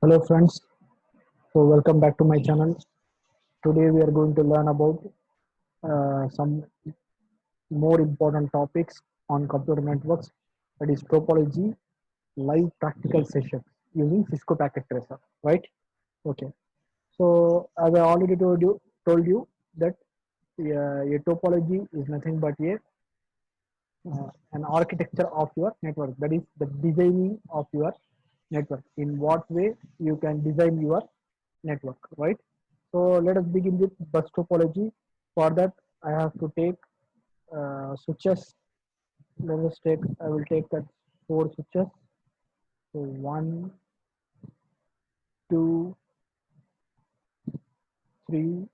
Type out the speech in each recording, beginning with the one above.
Hello friends, so welcome back to my channel. Today we are going to learn about some more important topics on computer networks, that is topology live practical session using Cisco packet tracer, right? Okay. So as I already told you that a topology is nothing but an architecture of your network, that is the designing of your network, in what way you can design your network, right? So let us begin with bus topology. For that I have to take switches. I will take that four switches. So one, two, three,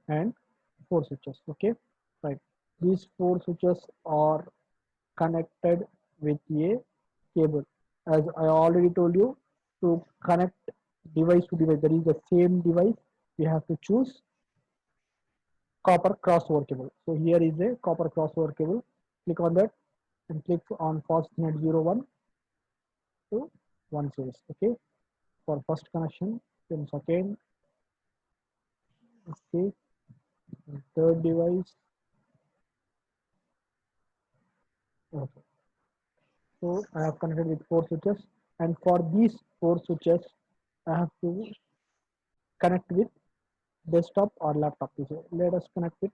and four switches. Okay, right. These four switches are connected with a cable. As I already told you, to connect device to device, that is the same device, we have to choose copper crossover cable. So here is a copper crossover cable. Click on that and click on fastnet 01 to 1 series. Okay, for first connection, then second, okay, and third device. Okay, so I have connected with four switches, and for these four switches, I have to connect with desktop or laptop PC. Let us connect with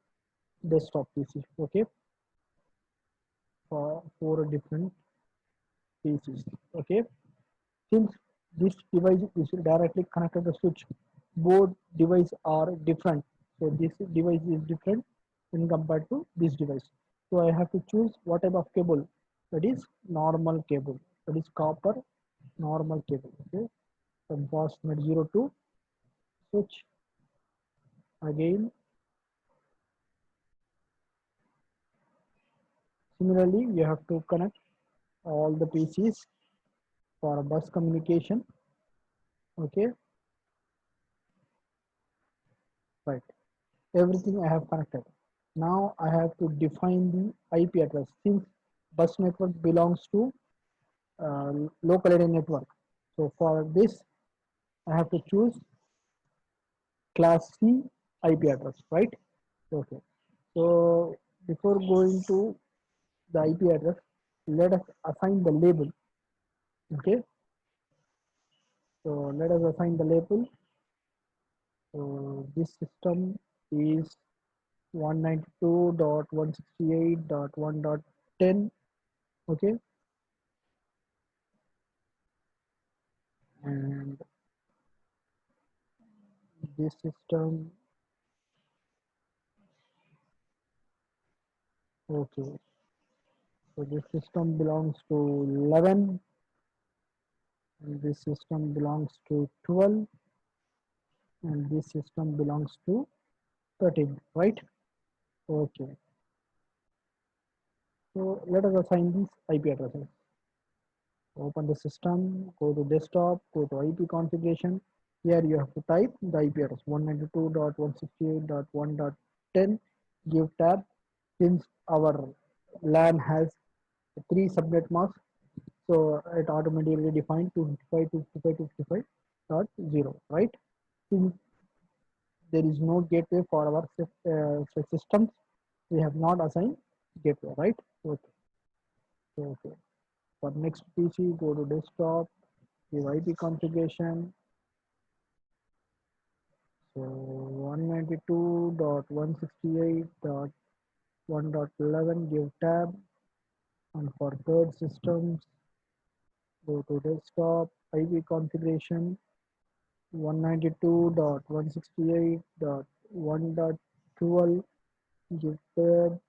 desktop PC. Okay, for four different PCs. Okay, since this device is directly connected to the switch, both devices are different. So this device is different when compared to this device. So I have to choose what type of cable. That is normal cable. That is copper normal cable. Okay, from fastnet 02 switch. Again, similarly, you have to connect all the PCs for bus communication. Okay, right. Everything I have connected. Now I have to define the IP address, since bus network belongs to uh, local area network. So for this, I have to choose class C IP address, right? Okay. So before going to the IP address, let us assign the label. Okay. So let us assign the label. So this system is 192.168.1.10. Okay, and this system, okay, so this system belongs to 11, and this system belongs to 12, and this system belongs to 13, right? Okay, so let us assign these IP addresses. Open the system, go to desktop, go to IP configuration. Here you have to type the IP address 192.168.1.10. Give tab. Since our LAN has three subnet masks, so it automatically defined 255 255 right? Since there is no gateway for our systems, we have not assigned gateway, right? Okay. Okay. For next PC, go to desktop, give IP configuration. So 192.168.1.11, give tab, and for third systems, go to desktop, IP configuration, 192.168.1.12, give tab,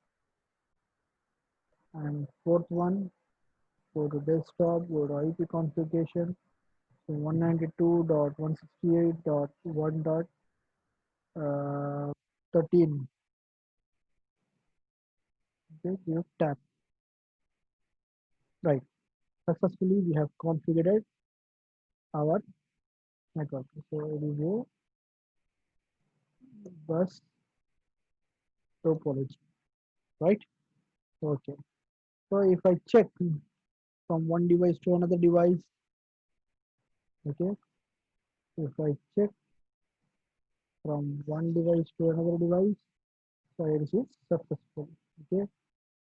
and fourth one, go to desktop, go to IP configuration, so 192.168.1.13, okay, give tab. Right. Successfully, we have configured our network. So it is a bus topology, right? Okay. So if I check from one device to another device, okay, If I check from one device to another device, so it is successful. Okay,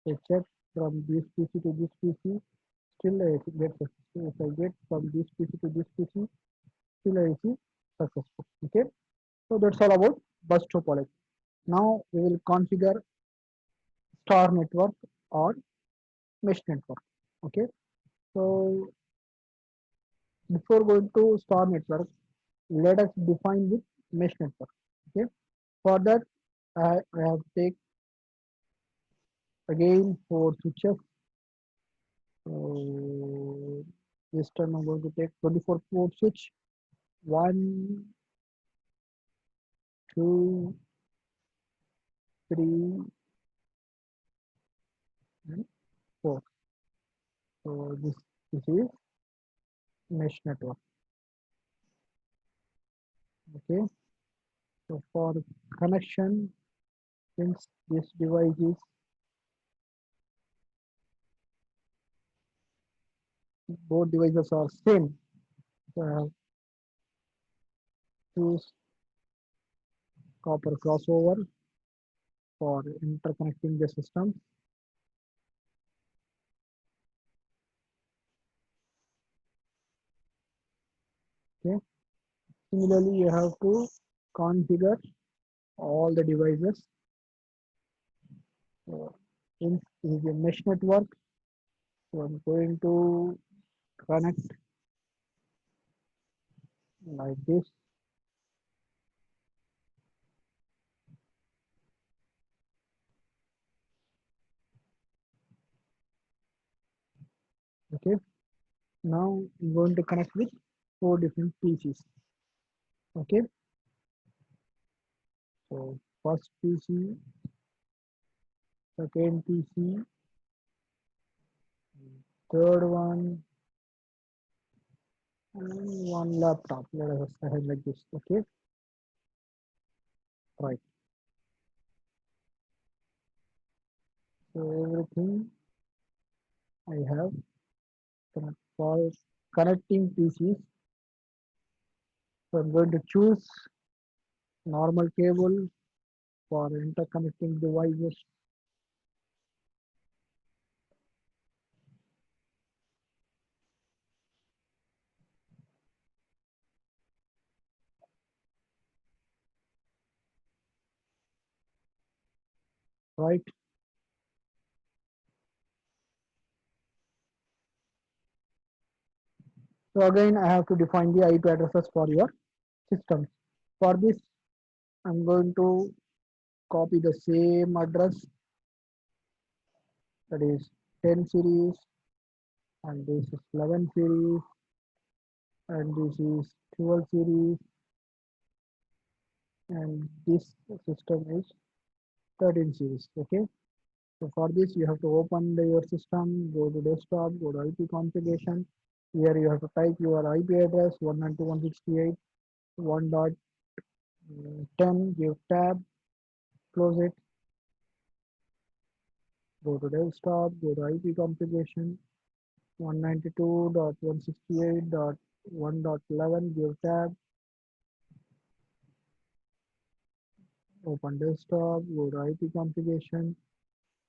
I check from this PC to this PC, still I get successful. If I get from this PC to this PC, still I receive successful. Okay, so that's all about bus topology. Now we will configure star network or mesh network. Okay, so before going to star network, let us define with mesh network. Okay, for that I have take again four switches. So this time I'm going to take 24 port switch. One, two, three, and four. So this is mesh network. Okay. So for connection, since this device is both devices are same, so I have choose copper crossover for interconnecting the system. Okay. Similarly, you have to configure all the devices. So since this is a mesh network, so I'm going to connect like this. Okay. Now I'm going to connect with four different PCs. Okay. So first PC, second PC, third one, and one laptop. Let us ahead like this. Okay. Right. So everything I have for connecting PCs. So I'm going to choose normal cable for interconnecting devices. Right. So again, I have to define the IP addresses for your systems. For this, I'm going to copy the same address, that is 10 series, and this is 11 series, and this is 12 series, and this system is 13 series. Okay. So for this, you have to open your system, go to desktop, go to IP configuration. Here you have to type your IP address 192.168.1.10, give tab, close it, go to desktop, go to IP configuration 192.168.1.11, give tab, open desktop, go to IP configuration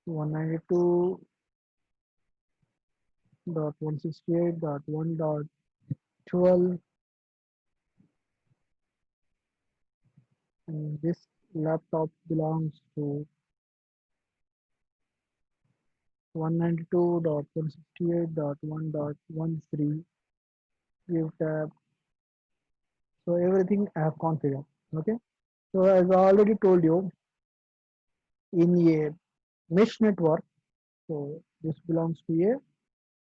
192.168.1.12, and this laptop belongs to 192.168.1.13, give tab. So everything I have configured. Okay. So as I already told you, in a mesh network, so this belongs to a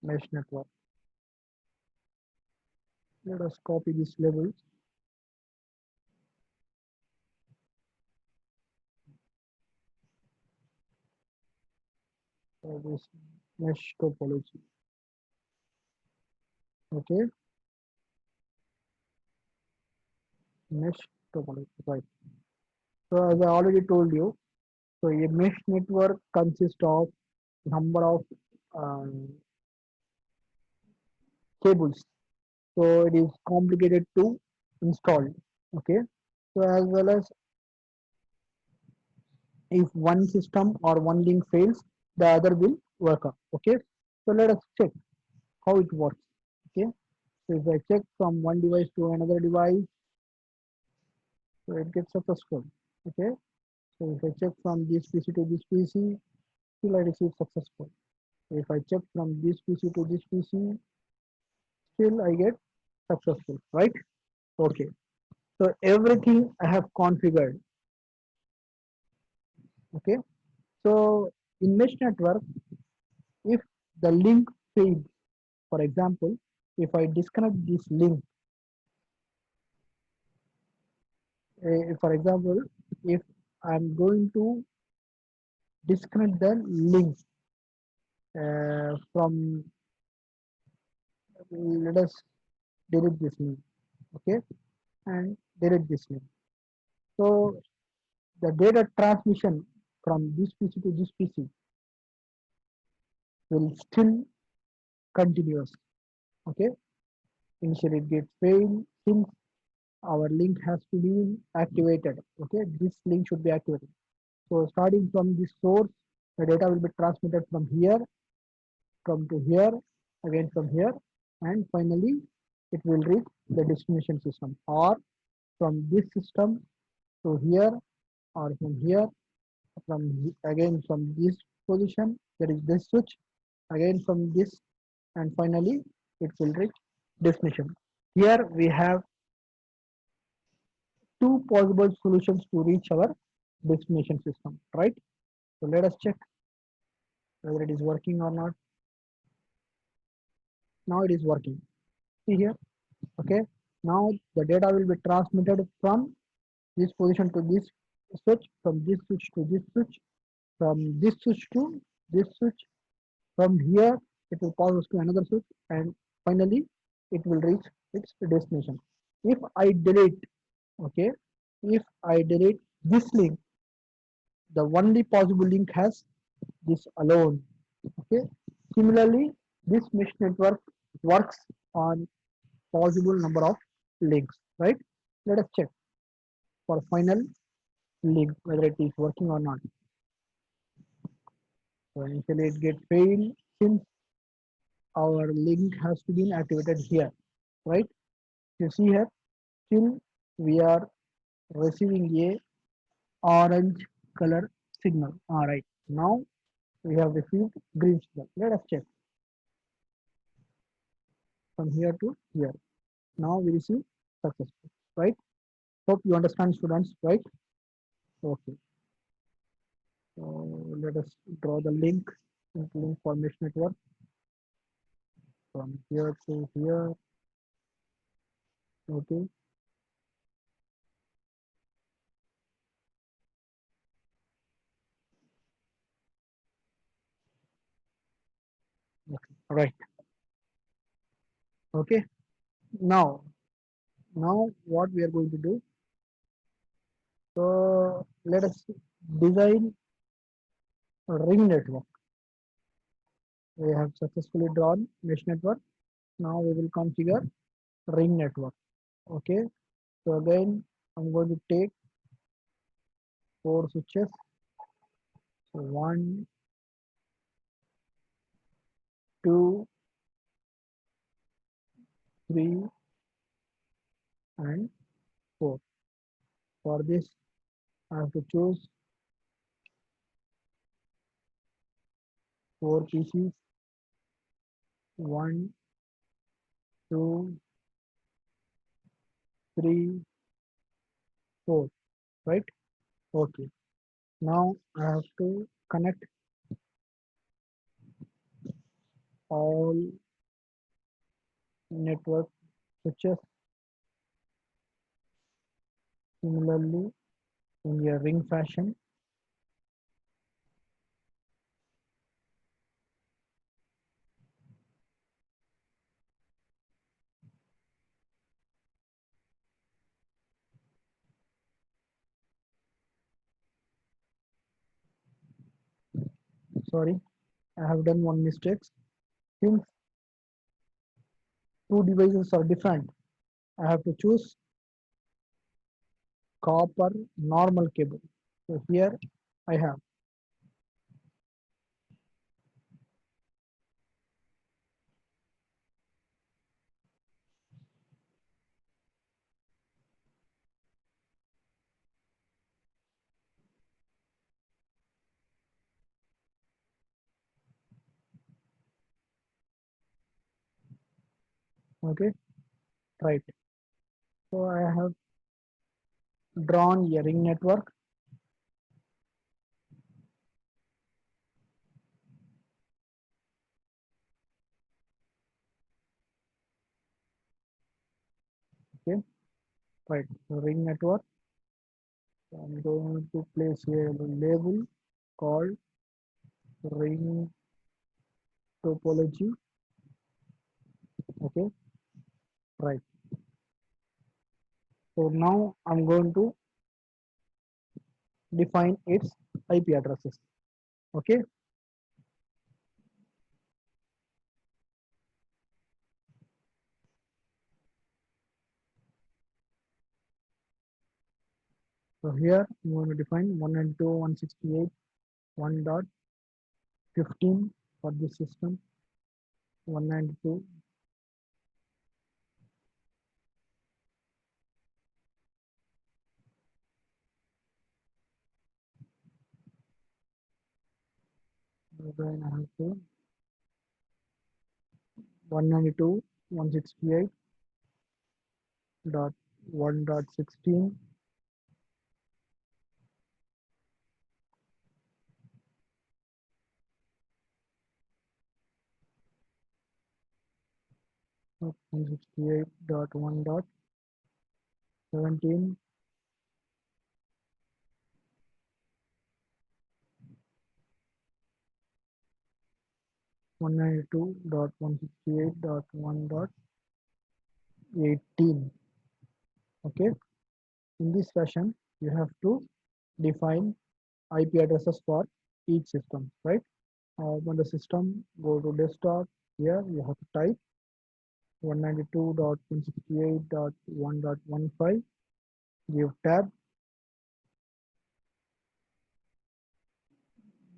mesh network. Let us copy these labels. So this mesh topology. Okay, mesh topology. Right. So as I already told you, so a mesh network consists of number of um, cables. So it is complicated too. installed. Okay, so as well as if one system or one link fails, the other will work up. Okay, so let us check how it works. Okay, so if I check from one device to another device, so it gets successful. Okay, so if I check from this PC to this PC, still I receive successful. If I check from this PC to this PC, still I get successful, right? Okay, so everything I have configured. Okay, so in mesh network, if the link fails, for example, if I disconnect this link, for example, if I'm going to disconnect the link from, let us delete this link, okay, and delete this link. So the data transmission from this PC to this PC will still continuous. Okay, initially it gets failed since our link has to be activated. Okay, this link should be activated. So starting from this source, the data will be transmitted from here, come to here, again from here, and finally it will reach the destination system, or from this system to here, or from here, again from this position, there is this switch, again from this, and finally it will reach destination. Here we have two possible solutions to reach our destination system, right? So let us check whether it is working or not. Now it is working. See here, okay. Now the data will be transmitted from this position to this switch, from this switch to this switch, from this switch to this switch. From here, it will pass to another switch, and finally, it will reach its destination. If I delete, okay, if I delete this link, the only possible link has this alone. Okay. Similarly, this mesh network works on possible number of links, right? Let us check for final link whether it is working or not. So initially it gets failed since our link has to be activated here, right? You see here, still we are receiving a orange color signal. All right, now we have received green signal. Let us check from here to here. Now we receive successful, right? Hope you understand, students, right? Okay. So let us draw the link, including formation network from here to here. Okay. Okay. All right. Okay. Now, now what we are going to do? So let us design a ring network. We have successfully drawn mesh network. Now we will configure ring network. Okay. So again, I'm going to take four switches. So one, two, three, and four. For this, I have to choose four PCs. One, two, three, four. Right? Okay. Now I have to connect all network switches similarly in a ring fashion. Sorry, I have done one mistake. Since two devices are different, I have to choose copper normal cable. So here I have, okay, right. So I have drawn a ring network. Okay, right. So ring network. So I'm going to place a label called ring topology. Okay, right. So now I'm going to define its IP addresses. Okay, so here I'm going to define 192.168.1.15 for this system. 192. Then I have to 192.168.1.16. So 168.1.17. 192.168.1.18. Okay, in this fashion you have to define IP addresses for each system, right? Open the system, go to desktop. Here you have to type 192.168.1.15. Give tab,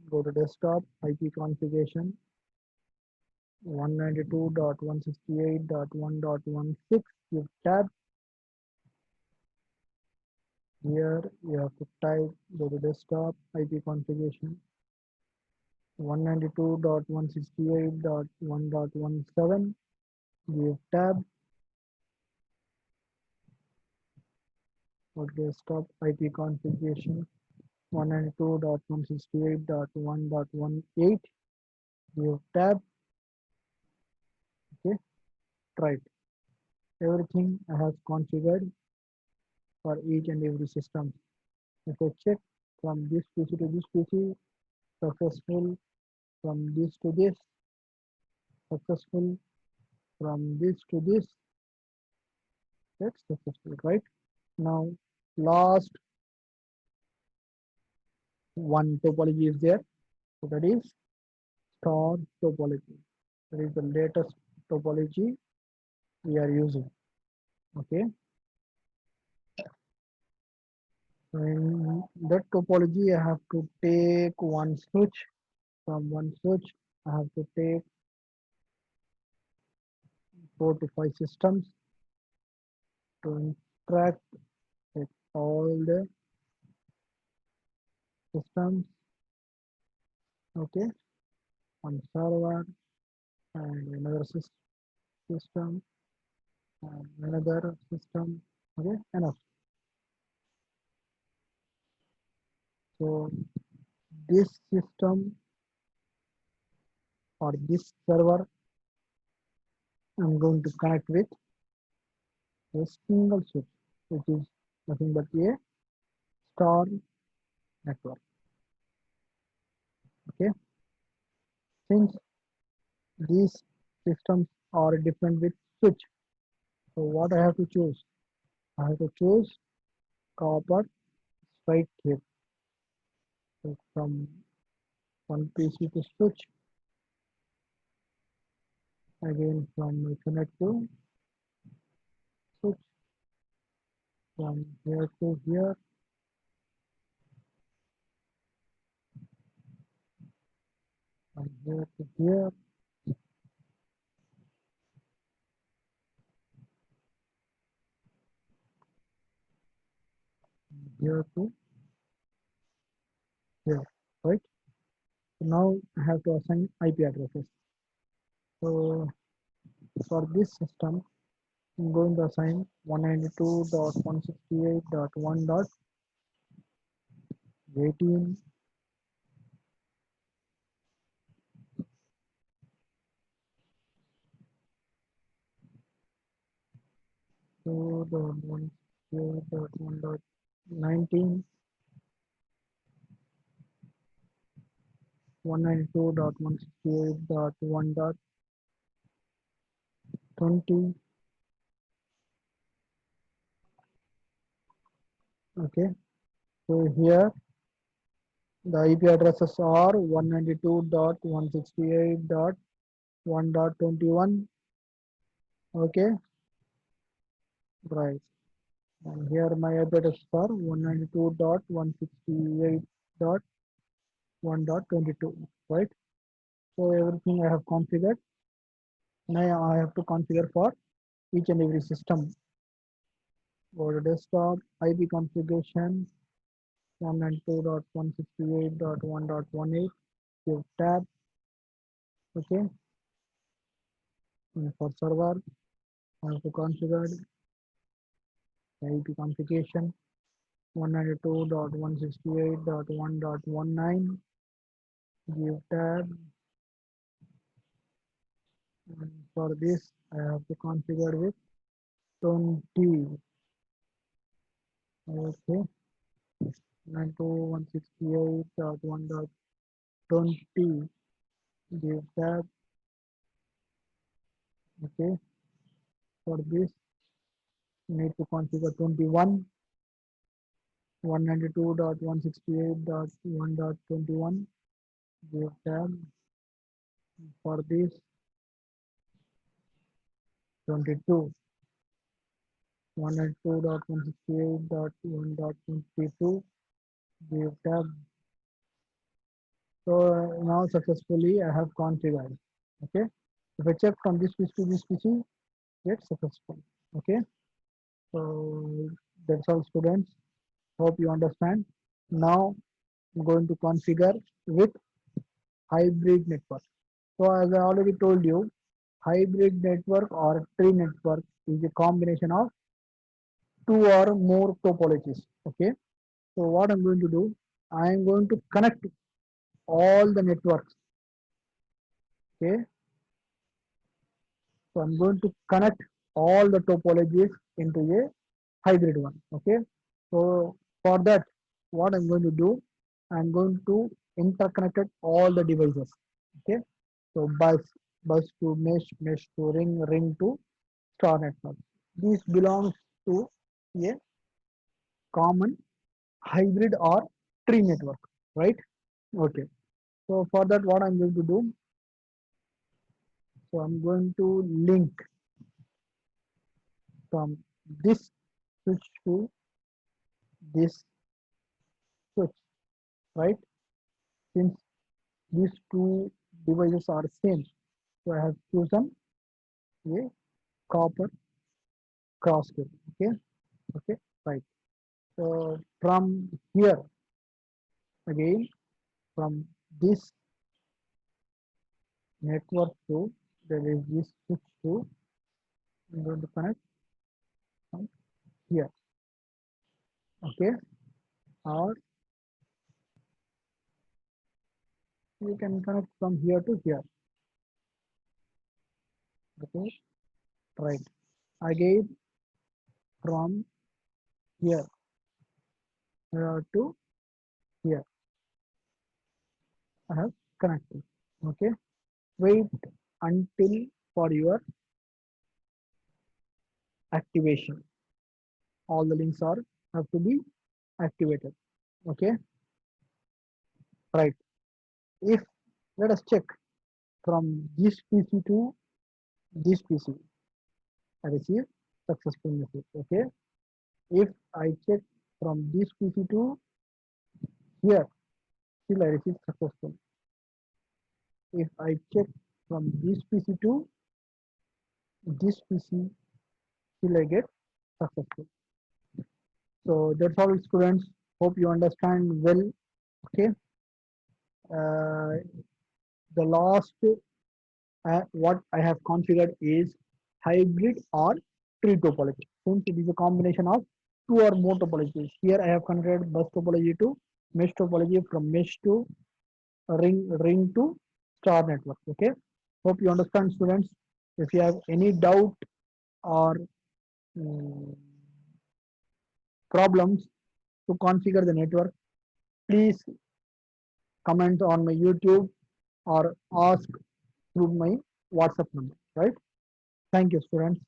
go to desktop, IP configuration 192.168.1.16. Give tab. Here you have to type, go to desktop, IP configuration 192.168.1.17. Give tab, go to desktop, IP configuration 192.168.1.18. Give tab. Okay, right. Everything I have configured for each and every system. If I check from this PC to this PC, successful, from this to this, successful, from this to this, that's successful, right? Now, last one topology is there, so that is star topology. That is the latest topology we are using. Okay, so in that topology, I have to take one switch. From one switch, I have to take 4 to 5 systems to interact with all the systems. Okay, one server and another system and another system. Okay, enough. So this system or this server, I'm going to connect with a single switch, which is nothing but a star network. Okay, since these systems are different with switch, so what I have to choose? I have to choose copper straight cable. So from one PC to switch, again from Ethernet to switch, from here to here, from here to here, here to here, right? So now I have to assign IP addresses. So for this system, I'm going to assign 192.168.1.18. So the 168.1.19, 192.168.1.20. Okay, so here the IP addresses are 192.168.1.21. Okay, right. And here my IP addresses are 192.168.1.22. Right. So everything I have configured. Now I have to configure for each and every system. Go to desktop, IP configuration, 192.168.1.18. Give tab. Okay. And for server, I have to configure IP configuration 192.168.1.19. Give tab. And for this, I have to configure with 20. Okay. 192.168.1.20. Give tab. Okay. For this, need to configure 21. 192.168.1.21. Give tab. For this, 22. 192.168.1.22. Give tab. So now successfully I have configured. Okay. If I check from this PC to this PC, get successful. Okay. So that's all, students. Hope you understand. Now I'm going to configure with hybrid network. So as I already told you, hybrid network or tree network is a combination of two or more topologies. Okay. So what I'm going to do, I am going to connect all the networks. Okay. So I'm going to connect all the topologies into a hybrid one. Okay. So for that, what I'm going to do, I'm going to interconnect all the devices. Okay. So bus to mesh, mesh to ring, ring to star network. This belongs to a common hybrid or tree network, right? Okay. So for that, what I'm going to do, so I'm going to link from this switch to this switch, right? Since these two devices are same, so I have chosen a copper cross cable. Okay, okay, right. So from here again, from this network to there is this switch to, I'm going to connect from here. Okay, or you can connect from here to here. Okay, right. Again from here to here, I have connected. Okay, wait until for your activation. All the links are have to be activated. Okay, right. If let us check from this PC to this PC, I receive successful message. Okay, If I check from this PC to here, still I receive successful. If I check from this PC to this PC, still I get successful. So that's all, students. Hope you understand well. Okay. Uh, the last what I have configured is hybrid or tree topology. Since it is a combination of two or more topologies. Here I have configured bus topology to mesh topology, from mesh to ring to star network. Okay. Hope you understand, students. If you have any doubt or um, problems to configure the network, please comment on my YouTube or ask through my WhatsApp number. Right. Thank you, students.